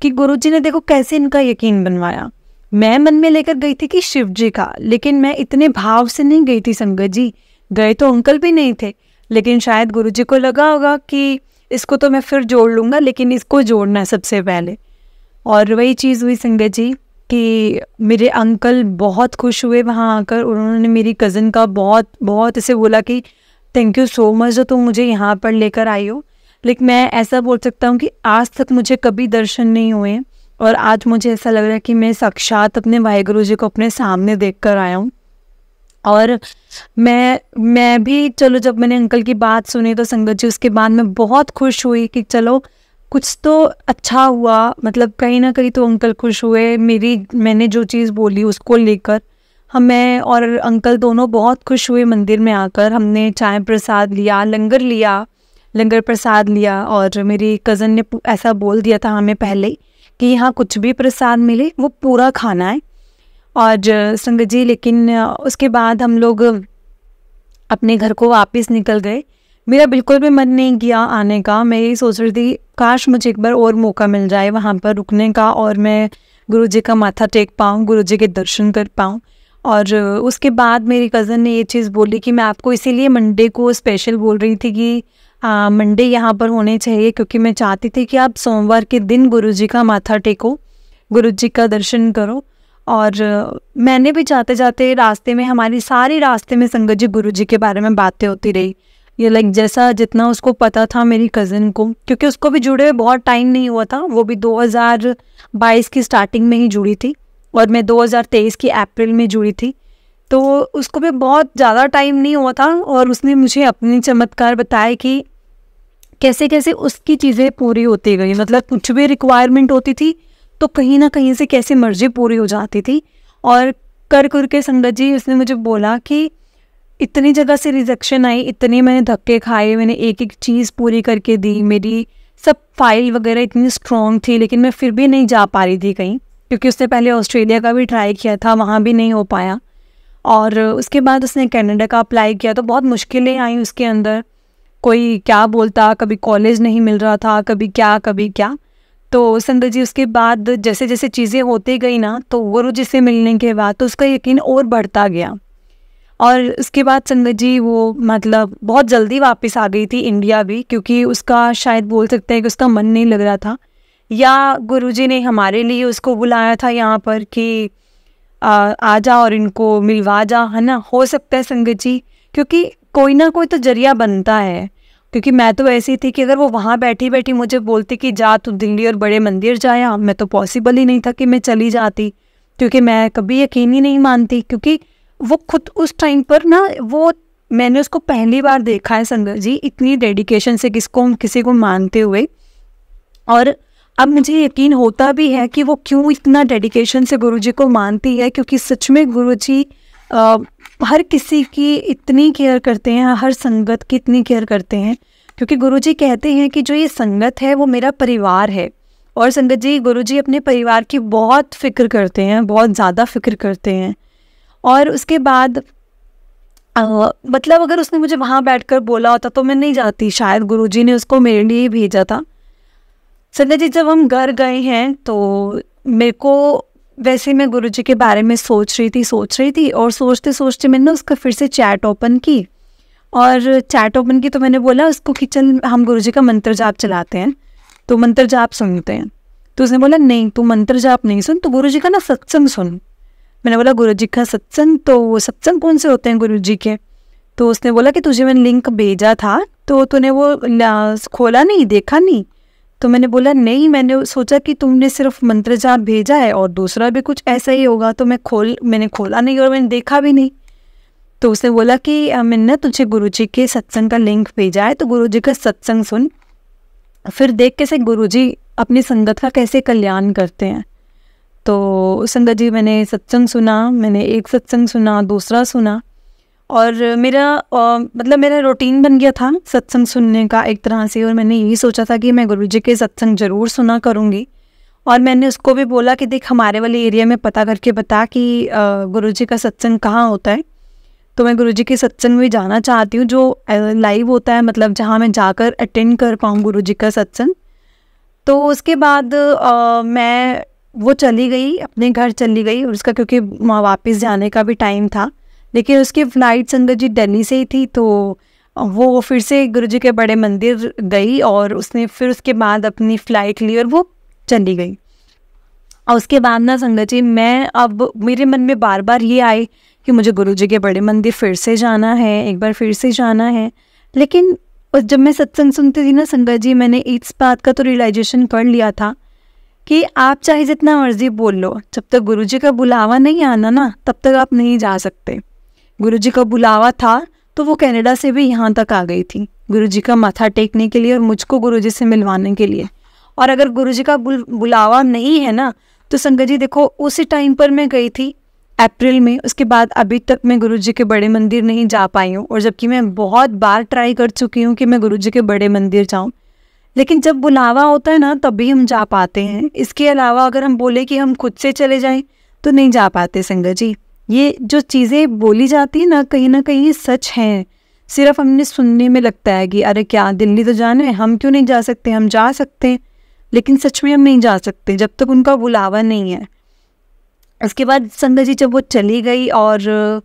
कि गुरुजी ने देखो कैसे इनका यकीन बनवाया। मैं मन में लेकर गई थी कि शिव जी का, लेकिन मैं इतने भाव से नहीं गई थी संगत जी। गए तो अंकल भी नहीं थे, लेकिन शायद गुरुजी को लगा होगा कि इसको तो मैं फिर जोड़ लूँगा, लेकिन इसको जोड़ना है सबसे पहले। और वही चीज़ हुई संगत जी कि मेरे अंकल बहुत खुश हुए वहाँ आकर। उन्होंने मेरी कज़न का बहुत बहुत ऐसे बोला कि थैंक यू सो मच जो तुम मुझे यहाँ पर लेकर आई हो। लेकिन मैं ऐसा बोल सकता हूँ कि आज तक मुझे कभी दर्शन नहीं हुए, और आज मुझे ऐसा लग रहा है कि मैं साक्षात अपने वाहिगुरु जी को अपने सामने देख कर आया हूँ। और मैं भी चलो जब मैंने अंकल की बात सुनी तो संगत जी उसके बाद मैं बहुत खुश हुई कि चलो कुछ तो अच्छा हुआ, मतलब कहीं ना कहीं तो अंकल खुश हुए मैंने जो चीज़ बोली उसको लेकर। मैं और अंकल दोनों बहुत खुश हुए मंदिर में आकर। हमने चाय प्रसाद लिया, लंगर प्रसाद लिया, और मेरी कज़न ने ऐसा बोल दिया था हमें पहले कि यहाँ कुछ भी प्रसाद मिले वो पूरा खाना है। और संगत जी लेकिन उसके बाद हम लोग अपने घर को वापस निकल गए। मेरा बिल्कुल भी मन नहीं किया आने का। मैं यही सोच रही थी काश मुझे एक बार और मौका मिल जाए वहाँ पर रुकने का, और मैं गुरुजी का माथा टेक पाऊँ, गुरुजी के दर्शन कर पाऊँ। और उसके बाद मेरी कज़न ने ये चीज़ बोली कि मैं आपको इसीलिए मंडे को स्पेशल बोल रही थी कि मंडे यहाँ पर होने चाहिए, क्योंकि मैं चाहती थी कि आप सोमवार के दिन गुरुजी का माथा टेको, गुरुजी का दर्शन करो। और मैंने भी जाते जाते रास्ते में, हमारी सारी रास्ते में संगत जी गुरुजी के बारे में बातें होती रही। ये लाइक जैसा जितना उसको पता था मेरी कज़न को, क्योंकि उसको भी जुड़े हुए बहुत टाइम नहीं हुआ था, वो भी 2022 की स्टार्टिंग में ही जुड़ी थी और मैं 2023 की अप्रैल में जुड़ी थी, तो उसको भी बहुत ज़्यादा टाइम नहीं हुआ था। और उसने मुझे अपने चमत्कार बताए कि कैसे कैसे उसकी चीज़ें पूरी होती गई, मतलब कुछ भी रिक्वायरमेंट होती थी तो कहीं ना कहीं से कैसे मर्जी पूरी हो जाती थी। और कर के संगत जी उसने मुझे बोला कि इतनी जगह से रिजेक्शन आई, इतने मैंने धक्के खाए, मैंने एक एक चीज़ पूरी करके दी, मेरी सब फाइल वगैरह इतनी स्ट्रॉन्ग थी, लेकिन मैं फिर भी नहीं जा पा रही थी कहीं, क्योंकि उसने पहले ऑस्ट्रेलिया का भी ट्राई किया था, वहाँ भी नहीं हो पाया। और उसके बाद उसने कनाडा का अप्लाई किया, तो बहुत मुश्किलें आई उसके अंदर। कोई क्या बोलता, कभी कॉलेज नहीं मिल रहा था, कभी क्या। तो संगत जी उसके बाद जैसे जैसे चीज़ें होती गई ना, तो गुरु जी से मिलने के बाद तो उसका यकीन और बढ़ता गया। और उसके बाद संगत जी वो मतलब बहुत जल्दी वापस आ गई थी इंडिया भी, क्योंकि उसका शायद बोल सकते हैं कि उसका मन नहीं लग रहा था, या गुरुजी ने हमारे लिए उसको बुलाया था यहाँ पर कि आ जा और इनको मिलवा जा, है ना। हो सकता है संगत जी, क्योंकि कोई ना कोई तो जरिया बनता है। क्योंकि मैं तो ऐसी थी कि अगर वो वहाँ बैठी बैठी मुझे बोलती कि जा तू दिल्ली और बड़े मंदिर जाया, मैं तो पॉसिबल ही नहीं था कि मैं चली जाती, क्योंकि मैं कभी यकीन ही नहीं मानती। क्योंकि वो खुद उस टाइम पर ना, वो मैंने उसको पहली बार देखा है संगत जी इतनी डेडिकेशन से किसी को मानते हुए। और अब मुझे यकीन होता भी है कि वो क्यों इतना डेडिकेशन से गुरुजी को मानती है, क्योंकि सच में गुरुजी हर किसी की इतनी केयर करते हैं, हर संगत की इतनी केयर करते हैं। क्योंकि गुरुजी कहते हैं कि जो ये संगत है वो मेरा परिवार है। और संगत जी गुरुजी अपने परिवार की बहुत फिक्र करते हैं, बहुत ज़्यादा फिक्र करते हैं। और उसके बाद मतलब अगर उसने मुझे वहाँ बैठकर बोला होता तो मैं नहीं जाती, शायद गुरुजी ने उसको मेरे लिए ही भेजा था। संगत जी जब हम घर गए हैं तो मेरे को, वैसे मैं गुरुजी के बारे में सोच रही थी और सोचते सोचते मैंने उसका फिर से चैट ओपन की। और चैट ओपन की तो मैंने बोला उसको कि चल हम गुरुजी का मंत्र जाप चलाते हैं, तो मंत्र जाप सुनते हैं। तो उसने बोला नहीं तू मंत्र जाप नहीं सुन, तो गुरुजी का ना सत्संग सुन। मैंने बोला गुरुजी का सत्संग, तो वो सत्संग कौन से होते हैं गुरुजी के? तो उसने बोला कि तुझे मैंने लिंक भेजा था तो तूने वो खोला नहीं, देखा नहीं? तो मैंने बोला नहीं, मैंने सोचा कि तुमने सिर्फ मंत्र जाप भेजा है और दूसरा भी कुछ ऐसा ही होगा, तो मैंने खोला नहीं और मैंने देखा भी नहीं। तो उसने बोला कि मैंने ना तुझे गुरुजी के सत्संग का लिंक भेजा है, तो गुरुजी का सत्संग सुन, फिर देख कैसे गुरुजी अपनी संगत का कैसे कल्याण करते हैं। तो संगत जी मैंने सत्संग सुना, मैंने एक सत्संग सुना, दूसरा सुना, और मेरा रूटीन बन गया था सत्संग सुनने का एक तरह से। और मैंने यही सोचा था कि मैं गुरुजी के सत्संग ज़रूर सुना करूँगी। और मैंने उसको भी बोला कि देख हमारे वाले एरिया में पता करके बता कि गुरुजी का सत्संग कहाँ होता है। तो मैं गुरुजी के सत्संग में जाना चाहती हूँ जो लाइव होता है, मतलब जहाँ मैं जाकर अटेंड कर पाऊँ गुरुजी का सत्संग। तो उसके बाद मैं वो चली गई, अपने घर चली गई, और उसका क्योंकि वापस जाने का भी टाइम था, लेकिन उसकी फ़्लाइट संगत जी दिल्ली से ही थी। तो वो फिर से गुरुजी के बड़े मंदिर गई और उसने फिर उसके बाद अपनी फ़्लाइट ली और वो चली गई। और उसके बाद ना संगत जी अब मेरे मन में बार बार ये आए कि मुझे गुरुजी के बड़े मंदिर फिर से जाना है, एक बार फिर से जाना है। लेकिन जब मैं सत्संग सुनती थी ना संगत जी, मैंने इस बात का तो रियलाइजेशन कर लिया था कि आप चाहे जितना मर्जी बोल लो, जब तक गुरुजी का बुलावा नहीं आना ना तब तक आप नहीं जा सकते। गुरुजी का बुलावा था तो वो कनाडा से भी यहाँ तक आ गई थी गुरुजी का माथा टेकने के लिए और मुझको गुरुजी से मिलवाने के लिए। और अगर गुरुजी का बुलावा नहीं है ना तो संगत जी देखो उसी टाइम पर मैं गई थी अप्रैल में, उसके बाद अभी तक मैं गुरुजी के बड़े मंदिर नहीं जा पाई हूँ। और जबकि मैं बहुत बार ट्राई कर चुकी हूँ कि मैं गुरुजी के बड़े मंदिर जाऊँ, लेकिन जब बुलावा होता है ना तभी हम जा पाते हैं। इसके अलावा अगर हम बोले कि हम खुद से चले जाएं तो नहीं जा पाते संगत जी। ये जो चीज़ें बोली जाती है ना कहीं सच हैं, सिर्फ हमने सुनने में लगता है कि अरे क्या दिल्ली तो जाना है, हम क्यों नहीं जा सकते, हम जा सकते हैं, लेकिन सच में हम नहीं जा सकते जब तक उनका बुलावा नहीं है। उसके बाद संगत जी जब वो चली गई और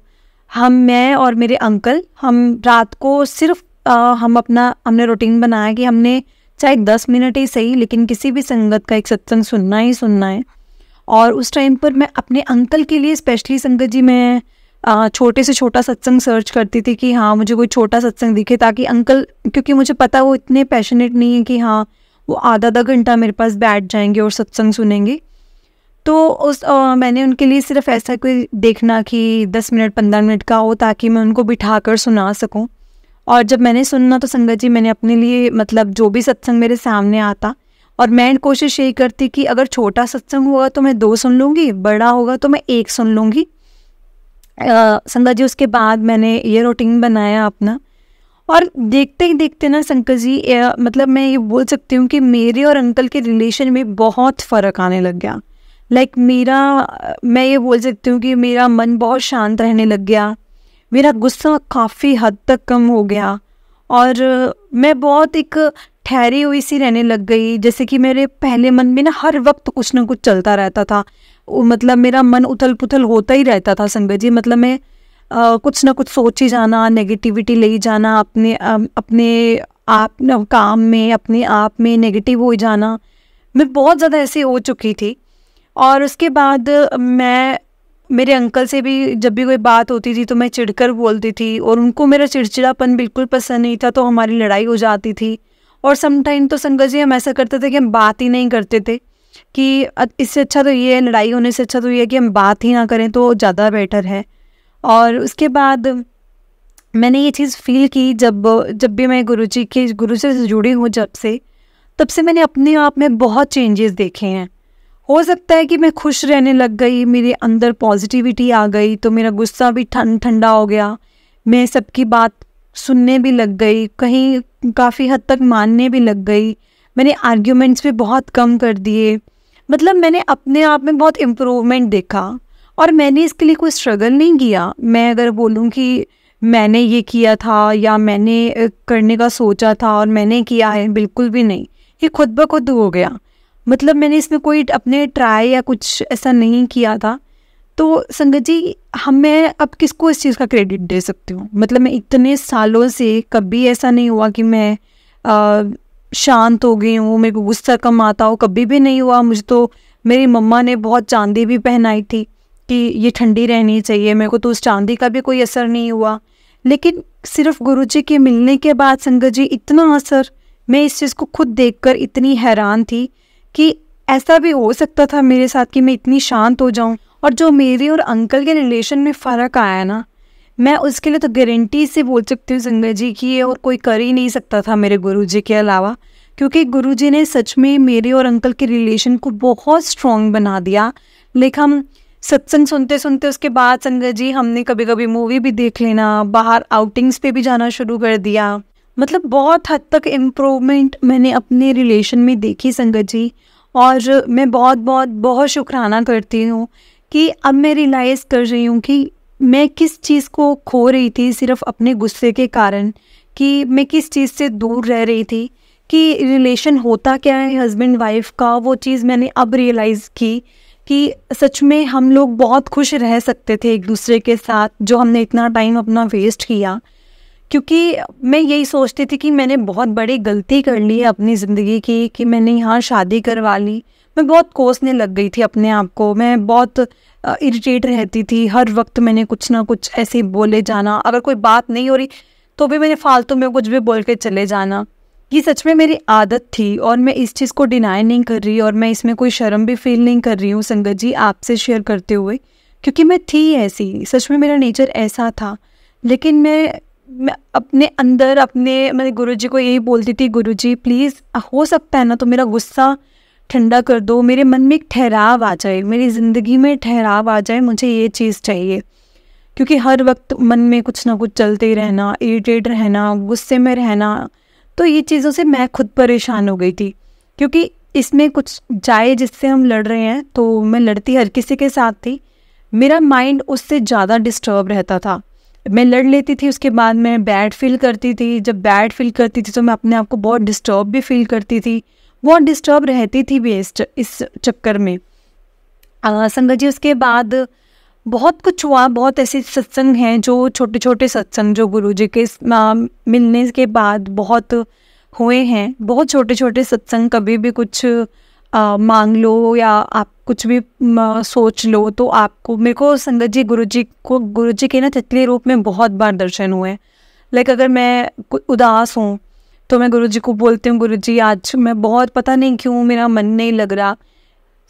मैं और मेरे अंकल, हम रात को सिर्फ हमने रूटीन बनाया कि हमने चाहे 10 मिनट ही सही लेकिन किसी भी संगत का एक सत्संग सुनना ही सुनना है। और उस टाइम पर मैं अपने अंकल के लिए स्पेशली संगत जी मैं छोटे से छोटा सत्संग सर्च करती थी कि हाँ मुझे कोई छोटा सत्संग दिखे, ताकि अंकल, क्योंकि मुझे पता वो इतने पैशनेट नहीं है कि हाँ वो आधा घंटा मेरे पास बैठ जाएंगे और सत्संग सुनेंगे। तो मैंने उनके लिए सिर्फ ऐसा कोई देखना कि 10 मिनट 15 मिनट का हो ताकि मैं उनको बिठा कर सुना सकूं। और जब मैंने सुनना तो संगत जी मैंने अपने लिए मतलब जो भी सत्संग मेरे सामने आता, और मैं कोशिश यही करती कि अगर छोटा सत्संग होगा तो मैं 2 सुन लूँगी, बड़ा होगा तो मैं 1 सुन लूँगी। संगत जी उसके बाद मैंने ये रूटीन बनाया अपना, और देखते ही देखते ना संगत जी मतलब मैं ये बोल सकती हूँ कि मेरे और अंकल के रिलेशन में बहुत फ़र्क आने लग गया। मैं ये बोल सकती हूँ कि मेरा मन बहुत शांत रहने लग गया, मेरा गुस्सा काफ़ी हद तक कम हो गया, और मैं बहुत एक ठहरी हुई सी रहने लग गई। जैसे कि मेरे पहले मन में ना हर वक्त कुछ ना कुछ चलता रहता था, मतलब मेरा मन उथल पुथल होता ही रहता था संगत जी। मतलब मैं कुछ ना कुछ सोच ही जाना, नेगेटिविटी ले जाना, अपने आप काम में अपने आप में नेगेटिव हो जाना, मैं बहुत ज़्यादा ऐसे हो चुकी थी। और उसके बाद मैं मेरे अंकल से भी जब भी कोई बात होती थी तो मैं चिढ़कर बोलती थी, और उनको मेरा चिड़चिड़ापन बिल्कुल पसंद नहीं था, तो हमारी लड़ाई हो जाती थी। और समटाइम तो संगत जी हम ऐसा करते थे कि हम बात ही नहीं करते थे, कि इससे अच्छा तो ये है, लड़ाई होने से अच्छा तो ये है कि हम बात ही ना करें तो ज़्यादा बेटर है। और उसके बाद मैंने ये चीज़ फील की जब भी मैं गुरु से जुड़ी हूँ तब से मैंने अपने आप में बहुत चेंजेस देखे हैं। हो सकता है कि मैं खुश रहने लग गई, मेरे अंदर पॉजिटिविटी आ गई, तो मेरा गुस्सा भी ठंडा हो गया, मैं सबकी बात सुनने भी लग गई, कहीं काफ़ी हद तक मानने भी लग गई, मैंने आर्ग्यूमेंट्स भी बहुत कम कर दिए। मतलब मैंने अपने आप में बहुत इम्प्रूवमेंट देखा, और मैंने इसके लिए कोई स्ट्रगल नहीं किया। मैं अगर बोलूँ कि मैंने ये किया था या मैंने करने का सोचा था और मैंने किया है, बिल्कुल भी नहीं, ये खुद ब खुद हो गया। मतलब मैंने इसमें कोई अपने ट्राई या कुछ ऐसा नहीं किया था। तो संगत जी मैं अब किसको इस चीज़ का क्रेडिट दे सकती हूँ? मतलब मैं इतने सालों से कभी ऐसा नहीं हुआ कि मैं शांत हो गई हूँ, मेरे को गुस्सा कम आता हो, कभी भी नहीं हुआ। मुझे तो मेरी मम्मा ने बहुत चांदी भी पहनाई थी, कि ये ठंडी रहनी चाहिए, मेरे को तो उस चांदी का भी कोई असर नहीं हुआ। लेकिन सिर्फ गुरुजी के मिलने के बाद संगत जी इतना असर, मैं इस चीज़ को खुद देखकर इतनी हैरान थी कि ऐसा भी हो सकता था मेरे साथ कि मैं इतनी शांत हो जाऊं। और जो मेरे और अंकल के रिलेशन में फ़र्क आया ना, मैं उसके लिए तो गारंटी से बोल सकती हूँ संगत जी कि ये और कोई कर ही नहीं सकता था मेरे गुरुजी के अलावा। क्योंकि गुरुजी ने सच में मेरे और अंकल के रिलेशन को बहुत स्ट्रॉन्ग बना दिया। लेकिन हम सत्संग सुनते सुनते उसके बाद संगत जी हमने कभी कभी मूवी भी देख लेना, बाहर आउटिंग्स पे भी जाना शुरू कर दिया। मतलब बहुत हद तक इम्प्रूवमेंट मैंने अपने रिलेशन में देखी संगत जी। और मैं बहुत बहुत बहुत शुक्राना करती हूँ कि अब मैं रियलाइज़ कर रही हूँ कि मैं किस चीज़ को खो रही थी सिर्फ अपने गुस्से के कारण, कि मैं किस चीज़ से दूर रह रही थी, कि रिलेशन होता क्या है हस्बैंड वाइफ का। वो चीज़ मैंने अब रियलाइज़ की कि सच में हम लोग बहुत खुश रह सकते थे एक दूसरे के साथ, जो हमने इतना टाइम अपना वेस्ट किया। क्योंकि मैं यही सोचती थी कि मैंने बहुत बड़ी गलती कर ली है अपनी ज़िंदगी की, कि मैंने यहाँ शादी करवा ली। मैं बहुत कोसने लग गई थी अपने आप को, मैं बहुत इरिटेट रहती थी। हर वक्त मैंने कुछ ना कुछ ऐसे ही बोले जाना, अगर कोई बात नहीं हो रही तो भी मैंने फालतू में कुछ भी बोल के चले जाना। ये सच में मेरी आदत थी और मैं इस चीज़ को डिनाई नहीं कर रही और मैं इसमें कोई शर्म भी फील नहीं कर रही हूँ संगत जी आपसे शेयर करते हुए, क्योंकि मैं थी ऐसी, सच में मेरा नेचर ऐसा था। लेकिन मैं अपने अंदर मैं गुरुजी को यही बोलती थी, गुरुजी प्लीज़ हो सकता है ना तो मेरा गुस्सा ठंडा कर दो, मेरे मन में एक ठहराव आ जाए, मेरी ज़िंदगी में ठहराव आ जाए, मुझे ये चीज़ चाहिए। क्योंकि हर वक्त मन में कुछ ना कुछ चलते ही रहना, इरिटेट रहना, गुस्से में रहना, तो ये चीज़ों से मैं खुद परेशान हो गई थी। क्योंकि इसमें कुछ जाए जिससे हम लड़ रहे हैं, तो मैं लड़ती हर किसी के साथ थी, मेरा माइंड उससे ज़्यादा डिस्टर्ब रहता था। मैं लड़ लेती थी, उसके बाद मैं बैड फील करती थी। जब बैड फील करती थी तो मैं अपने आप को बहुत डिस्टर्ब भी फील करती थी, बहुत डिस्टर्ब रहती थी भी इस चक्कर में। संगत जी उसके बाद बहुत कुछ हुआ, बहुत ऐसे सत्संग हैं जो छोटे छोटे सत्संग जो गुरुजी के मिलने के बाद बहुत हुए हैं, बहुत छोटे छोटे सत्संग। कभी भी कुछ मांग लो या आप कुछ भी सोच लो तो आपको, मेरे को संगत जी गुरुजी के ना तितली रूप में बहुत बार दर्शन हुए। लाइक अगर मैं उदास हूँ तो मैं गुरुजी को बोलती हूँ, गुरुजी आज मैं बहुत, पता नहीं क्यों मेरा मन नहीं लग रहा।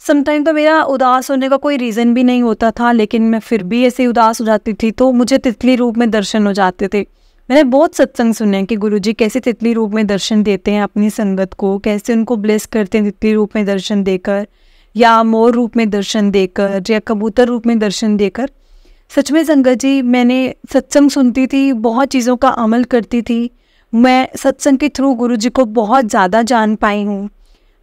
समटाइम तो मेरा उदास होने का कोई रीज़न भी नहीं होता था, लेकिन मैं फिर भी ऐसे उदास हो जाती थी तो मुझे तितली रूप में दर्शन हो जाते थे। मैंने बहुत सत्संग सुने हैं कि गुरुजी कैसे तितली रूप में दर्शन देते हैं अपनी संगत को, कैसे उनको ब्लेस करते हैं तितली रूप में दर्शन देकर, या मोर रूप में दर्शन देकर, या कबूतर रूप में दर्शन देकर। सच में संगत जी मैंने सत्संग सुनती थी, बहुत चीज़ों का अमल करती थी। मैं सत्संग के थ्रू गुरुजी को बहुत ज़्यादा जान पाई हूँ।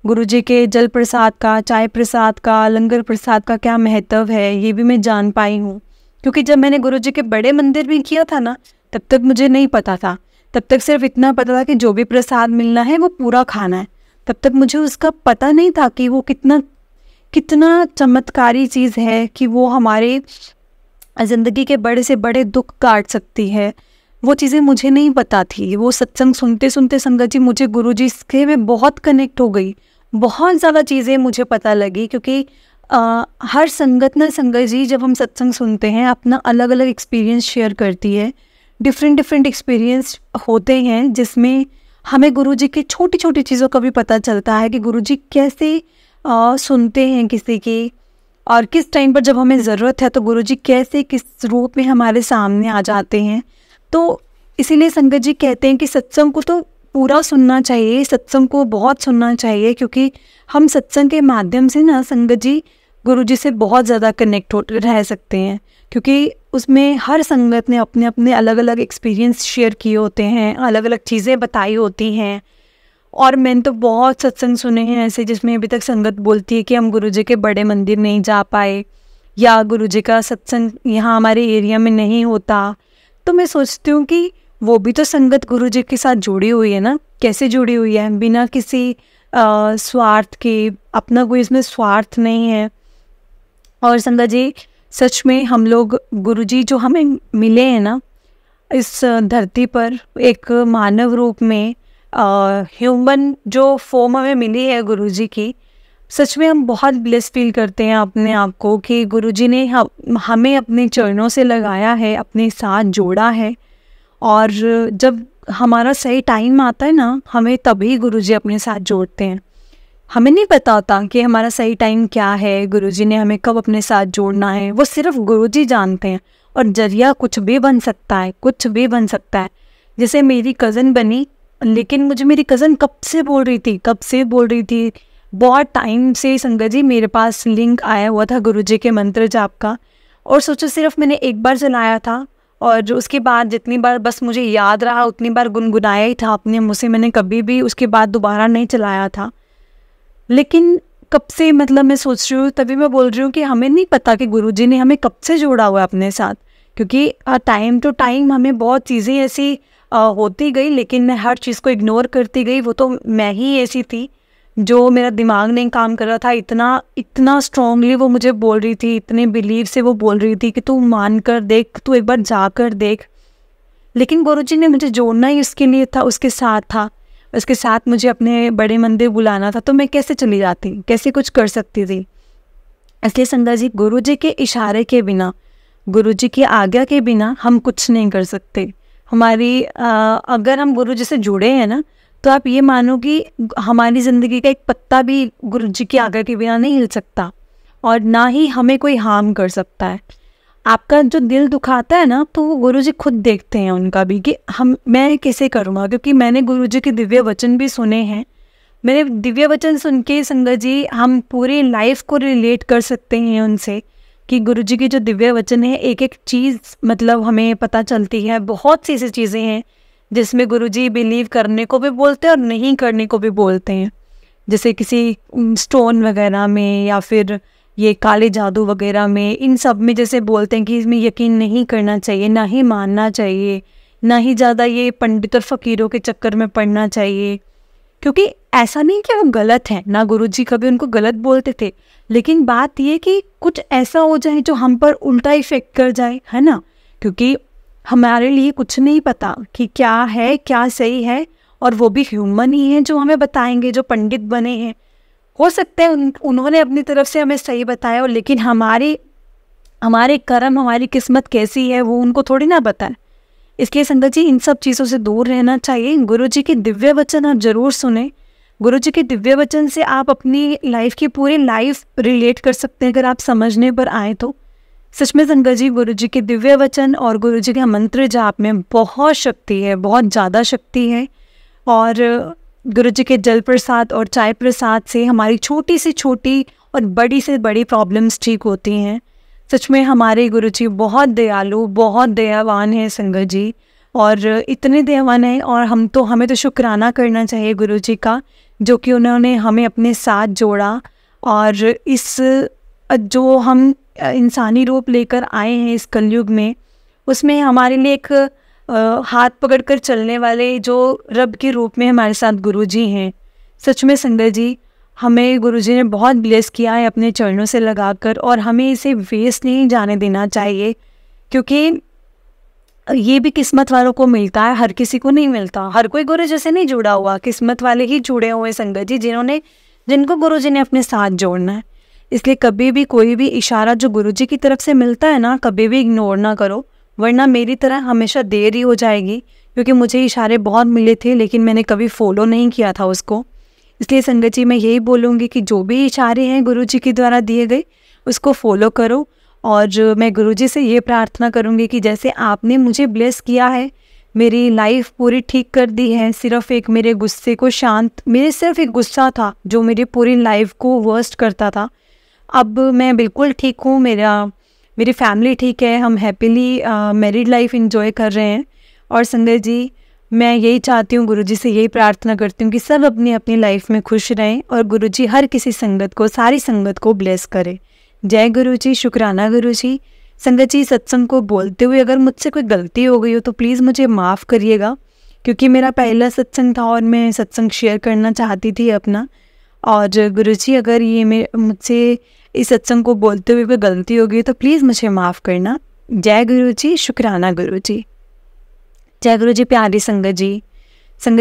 गुरुजी के जल प्रसाद का, चाय प्रसाद का, लंगर प्रसाद का क्या महत्व है ये भी मैं जान पाई हूँ। क्योंकि जब मैंने गुरुजी के बड़े मंदिर में किया था ना, तब तक मुझे नहीं पता था। तब तक सिर्फ इतना पता था कि जो भी प्रसाद मिलना है वो पूरा खाना है। तब तक मुझे उसका पता नहीं था कि वो कितना चमत्कारी चीज़ है, कि वो हमारे ज़िंदगी के बड़े से बड़े दुख काट सकती है। वो चीज़ें मुझे नहीं पता थी। वो सत्संग सुनते सुनते संगत जी मुझे गुरुजी से मैं बहुत कनेक्ट हो गई, बहुत ज़्यादा चीज़ें मुझे पता लगी। क्योंकि हर संगत जी जब हम सत्संग सुनते हैं अपना अलग अलग एक्सपीरियंस शेयर करती है, डिफरेंट एक्सपीरियंस होते हैं जिसमें हमें गुरुजी की छोटी छोटी चीज़ों का भी पता चलता है कि गुरुजी कैसे सुनते हैं किसी की, और किस टाइम पर जब हमें ज़रूरत है तो गुरुजी कैसे किस रूप में हमारे सामने आ जाते हैं। तो इसीलिए संगत जी कहते हैं कि सत्संग को तो पूरा सुनना चाहिए, सत्संग को बहुत सुनना चाहिए, क्योंकि हम सत्संग के माध्यम से ना संगत जी गुरुजी से बहुत ज़्यादा कनेक्ट हो रह सकते हैं। क्योंकि उसमें हर संगत ने अपने अपने अलग अलग एक्सपीरियंस शेयर किए होते हैं, अलग अलग चीज़ें बताई होती हैं। और मैंने तो बहुत सत्संग सुने हैं ऐसे जिसमें अभी तक संगत बोलती है कि हम गुरुजी के बड़े मंदिर नहीं जा पाए, या गुरुजी का सत्संग यहाँ हमारे एरिया में नहीं होता। तो मैं सोचती हूँ कि वो भी तो संगत गुरुजी के साथ जुड़ी हुई है ना, कैसे जुड़ी हुई है, बिना किसी स्वार्थ के, अपना कोई इसमें स्वार्थ नहीं है। और संगत जी सच में हम लोग गुरुजी जो हमें मिले हैं ना इस धरती पर एक मानव रूप में, ह्यूमन जो फॉर्म हमें मिली है गुरुजी की, सच में हम बहुत ब्लेस फील करते हैं अपने आप को कि गुरुजी ने हमें अपने चरणों से लगाया है, अपने साथ जोड़ा है। और जब हमारा सही टाइम आता है ना, हमें तभी गुरुजी अपने साथ जोड़ते हैं। हमें नहीं पता होता कि हमारा सही टाइम क्या है, गुरुजी ने हमें कब अपने साथ जोड़ना है, वो सिर्फ गुरुजी जानते हैं। और जरिया कुछ भी बन सकता है, कुछ भी बन सकता है। जैसे मेरी कज़न बनी, लेकिन मुझे मेरी कज़न कब से बोल रही थी, बहुत टाइम से संगत जी मेरे पास लिंक आया हुआ था गुरुजी के मंत्र जाप का, और सोचो सिर्फ मैंने एक बार चलाया था, और उसके बाद जितनी बार बस मुझे याद रहा उतनी बार गुनगुनाया ही था अपने मुँह से, मैंने कभी भी उसके बाद दोबारा नहीं चलाया था। लेकिन कब से मतलब मैं सोच रही हूँ, तभी मैं बोल रही हूँ कि हमें नहीं पता कि गुरुजी ने हमें कब से जोड़ा हुआ है अपने साथ। क्योंकि टाइम टू टाइम हमें बहुत चीज़ें ऐसी होती गई, लेकिन मैं हर चीज़ को इग्नोर करती गई। वो तो मैं ही ऐसी थी जो मेरा दिमाग नहीं काम कर रहा था। इतना स्ट्रांगली वो मुझे बोल रही थी, इतने बिलीव से वो बोल रही थी कि तू मान कर देख, तू एक बार जा कर देख। लेकिन गुरुजी ने मुझे जोड़ना ही उसके लिए था, उसके साथ मुझे अपने बड़े मंदिर बुलाना था, तो मैं कैसे चली जाती, कैसे कुछ कर सकती थी। इसलिए संगत जी, गुरुजी के इशारे के बिना, गुरुजी की आज्ञा के बिना हम कुछ नहीं कर सकते। अगर हम गुरुजी से जुड़े हैं ना, तो आप ये मानो कि हमारी ज़िंदगी का एक पत्ता भी गुरुजी की आज्ञा के बिना नहीं हिल सकता, और ना ही हमें कोई हार्म कर सकता है। आपका जो दिल दुखाता है ना, तो वो गुरुजी खुद देखते हैं उनका भी कि मैं कैसे करूँगा। क्योंकि मैंने गुरुजी के दिव्य वचन भी सुने हैं। मैंने दिव्य वचन सुन के संगत जी हम पूरी लाइफ को रिलेट कर सकते हैं उनसे, कि गुरुजी के जो दिव्य वचन है, एक एक चीज़ मतलब हमें पता चलती है। बहुत सी ऐसी चीज़ें हैं जिसमें गुरुजी बिलीव करने को भी बोलते हैं और नहीं करने को भी बोलते हैं। जैसे किसी स्टोन वगैरह में, या फिर ये काले जादू वगैरह में, इन सब में जैसे बोलते हैं कि इसमें यकीन नहीं करना चाहिए, ना ही मानना चाहिए, ना ही ज़्यादा ये पंडित और फ़कीरों के चक्कर में पड़ना चाहिए। क्योंकि ऐसा नहीं कि वो गलत है ना, गुरुजी कभी उनको गलत बोलते थे, लेकिन बात ये कि कुछ ऐसा हो जाए जो हम पर उल्टा इफेक्ट कर जाए, है ना। क्योंकि हमारे लिए कुछ नहीं पता कि क्या है, क्या सही है, और वो भी ह्यूमन ही है जो हमें बताएंगे, जो पंडित बने हैं। हो सकता है उन्होंने अपनी तरफ से हमें सही बताया हो, लेकिन हमारे कर्म, हमारी किस्मत कैसी है वो उनको थोड़ी ना पता है। इसलिए संगत जी, इन सब चीज़ों से दूर रहना चाहिए। गुरुजी के दिव्य वचन आप ज़रूर सुने। गुरुजी के दिव्य वचन से आप अपनी लाइफ की पूरी लाइफ रिलेट कर सकते हैं, अगर आप समझने पर आए तो। सच में संगत जी, गुरुजी के दिव्य वचन और गुरुजी के मंत्र जाप में बहुत शक्ति है, बहुत ज़्यादा शक्ति है। और गुरुजी के जल प्रसाद और चाय प्रसाद से हमारी छोटी से छोटी और बड़ी से बड़ी प्रॉब्लम्स ठीक होती हैं। सच में हमारे गुरुजी बहुत दयालु, बहुत दयावान है संगत जी, और इतने दयावान हैं। और हमें तो शुक्राना करना चाहिए गुरुजी का, जो कि उन्होंने हमें अपने साथ जोड़ा। और इस जो हम इंसानी रूप लेकर आए हैं इस कलयुग में, उसमें हमारे लिए एक हाथ पकड़कर चलने वाले जो रब के रूप में हमारे साथ गुरुजी हैं। सच में संगत जी, हमें गुरुजी ने बहुत ब्लेस किया है अपने चरणों से लगाकर, और हमें इसे वेस्ट नहीं जाने देना चाहिए। क्योंकि ये भी किस्मत वालों को मिलता है, हर किसी को नहीं मिलता। हर कोई गुरु जैसे नहीं जुड़ा हुआ, किस्मत वाले ही जुड़े हुए संगत जी, जिनको गुरुजी ने अपने साथ जोड़ना है। इसलिए कभी भी कोई भी इशारा जो गुरुजी की तरफ से मिलता है ना, कभी भी इग्नोर ना करो, वरना मेरी तरह हमेशा देर ही हो जाएगी। क्योंकि मुझे इशारे बहुत मिले थे, लेकिन मैंने कभी फॉलो नहीं किया था उसको। इसलिए संगत जी, मैं यही बोलूँगी कि जो भी इशारे हैं गुरुजी के द्वारा दिए गए, उसको फॉलो करो। और मैं गुरुजी से ये प्रार्थना करूँगी कि जैसे आपने मुझे ब्लेस किया है, मेरी लाइफ पूरी ठीक कर दी है। सिर्फ एक मेरे सिर्फ एक गुस्सा था जो मेरी पूरी लाइफ को वर्स्ट करता था। अब मैं बिल्कुल ठीक हूँ, मेरी फैमिली ठीक है, हम हैप्पीली मैरिड लाइफ एंजॉय कर रहे हैं। और संगत जी, मैं यही चाहती हूँ, गुरुजी से यही प्रार्थना करती हूँ कि सब अपनी अपनी लाइफ में खुश रहें, और गुरुजी हर किसी संगत को, सारी संगत को ब्लेस करे। जय गुरुजी, शुक्राना गुरुजी। संगत जी, सत्संग को बोलते हुए अगर मुझसे कोई गलती हो गई हो तो प्लीज़ मुझे माफ़ करिएगा, क्योंकि मेरा पहला सत्संग था और मैं सत्संग शेयर करना चाहती थी अपना। और गुरुजी, अगर ये मुझसे इस सत्संग को बोलते हुए कोई गलती हो गई तो प्लीज़ मुझे माफ़ करना। जय गुरुजी, शुक्राना गुरुजी। जय गुरुजी। प्यारी संगत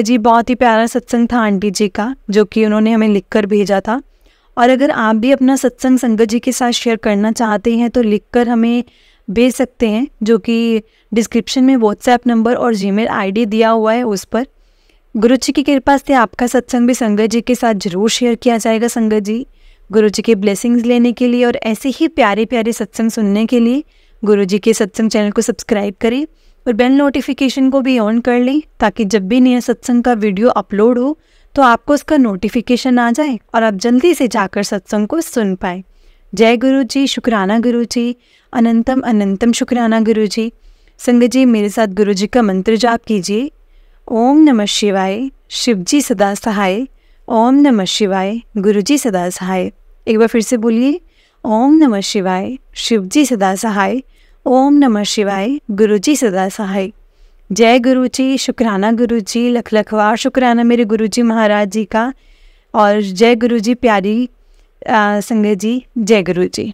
जी, बहुत ही प्यारा सत्संग था आंटी जी का, जो कि उन्होंने हमें लिख कर भेजा था। और अगर आप भी अपना सत्संग संगत जी के साथ शेयर करना चाहते हैं तो लिखकर हमें भेज सकते हैं, जो कि डिस्क्रिप्शन में व्हाट्सएप नंबर और जीमेल आईडी दिया हुआ है उस पर। गुरु जी की कृपा से आपका सत्संग भी संगत जी के साथ जरूर शेयर किया जाएगा। संगत जी, गुरु जी के ब्लेसिंग्स लेने के लिए और ऐसे ही प्यारे प्यारे सत्संग सुनने के लिए गुरु जी के सत्संग चैनल को सब्सक्राइब करें और बेल नोटिफिकेशन को भी ऑन कर लें, ताकि जब भी नया सत्संग का वीडियो अपलोड हो तो आपको उसका नोटिफिकेशन आ जाए और आप जल्दी से जाकर सत्संग को सुन पाए। जय गुरु जी, शुक्राना गुरु जी, अनंतम अनंतम शुक्राना गुरु जी। संगत जी, मेरे साथ गुरु जी का मंत्र जाप कीजिए। ओम नमः शिवाय, शिव जी सदा सहाय। ओम नमः शिवाय, गुरु जी सदा सहाय। एक बार फिर से बोलिए, ओम नमः शिवाय, शिव जी सदा सहाय। ओम नमः शिवाय, गुरु जी सदा सहाय। जय गुरु जी, शुक्राना गुरु जी, लख लखवार शुक्राना मेरे गुरु जी महाराज जी का। और जय गुरु जी प्यारी संगत जी, जय गुरु जी।